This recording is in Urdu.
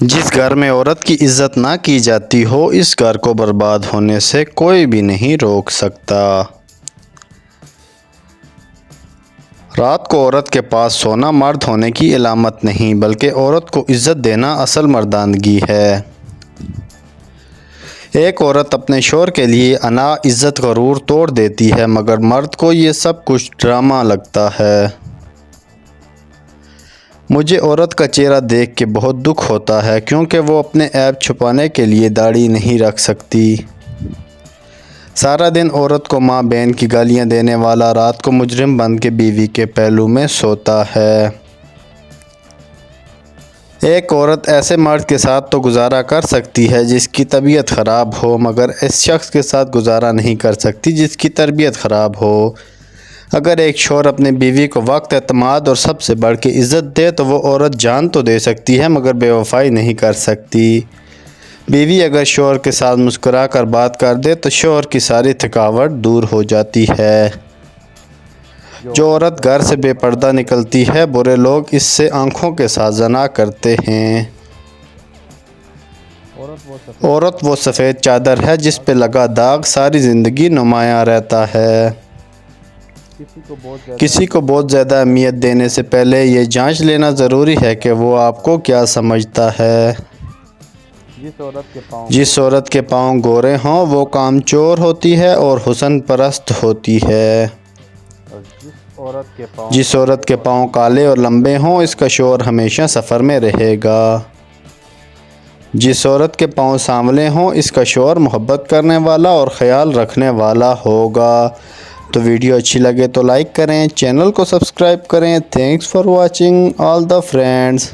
جس گھر میں عورت کی عزت نہ کی جاتی ہو اس گھر کو برباد ہونے سے کوئی بھی نہیں روک سکتا۔ رات کو عورت کے پاس سونا مرد ہونے کی علامت نہیں بلکہ عورت کو عزت دینا اصل مردانگی ہے۔ ایک عورت اپنے شوہر کے لیے انا، عزت، غرور توڑ دیتی ہے مگر مرد کو یہ سب کچھ ڈرامہ لگتا ہے۔ مجھے عورت کا چہرہ دیکھ کے بہت دکھ ہوتا ہے کیونکہ وہ اپنے عیب چھپانے کے لیے داڑھی نہیں رکھ سکتی۔ سارا دن عورت کو ماں بہن کی گالیاں دینے والا رات کو مجرم بن کے بیوی کے پہلو میں سوتا ہے۔ ایک عورت ایسے مرد کے ساتھ تو گزارا کر سکتی ہے جس کی طبیعت خراب ہو مگر اس شخص کے ساتھ گزارا نہیں کر سکتی جس کی تربیت خراب ہو۔ اگر ایک شوہر اپنے بیوی کو وقت، اعتماد اور سب سے بڑھ کے عزت دے تو وہ عورت جان تو دے سکتی ہے مگر بے وفائی نہیں کر سکتی۔ بیوی اگر شوہر کے ساتھ مسکرا کر بات کر دے تو شوہر کی ساری تھکاوٹ دور ہو جاتی ہے۔ جو عورت گھر سے بے پردہ نکلتی ہے برے لوگ اس سے آنکھوں کے ساتھ زنا کرتے ہیں۔ عورت وہ سفید چادر ہے جس پہ لگا داغ ساری زندگی نمایاں رہتا ہے۔ کسی کو بہت زیادہ اہمیت دینے سے پہلے یہ جانچ لینا ضروری ہے کہ وہ آپ کو کیا سمجھتا ہے۔ جس عورت کے پاؤں گورے ہوں وہ کامچور ہوتی ہے اور حسن پرست ہوتی ہے۔ جس عورت کے پاؤں کالے اور لمبے ہوں اس کا شوہر ہمیشہ سفر میں رہے گا۔ جس عورت کے پاؤں سانولے ہوں اس کا شوہر محبت کرنے والا اور خیال رکھنے والا ہوگا۔ تو ویڈیو اچھی لگے تو لائک کریں، چینل کو سبسکرائب کریں۔ Thanks for watching all the friends.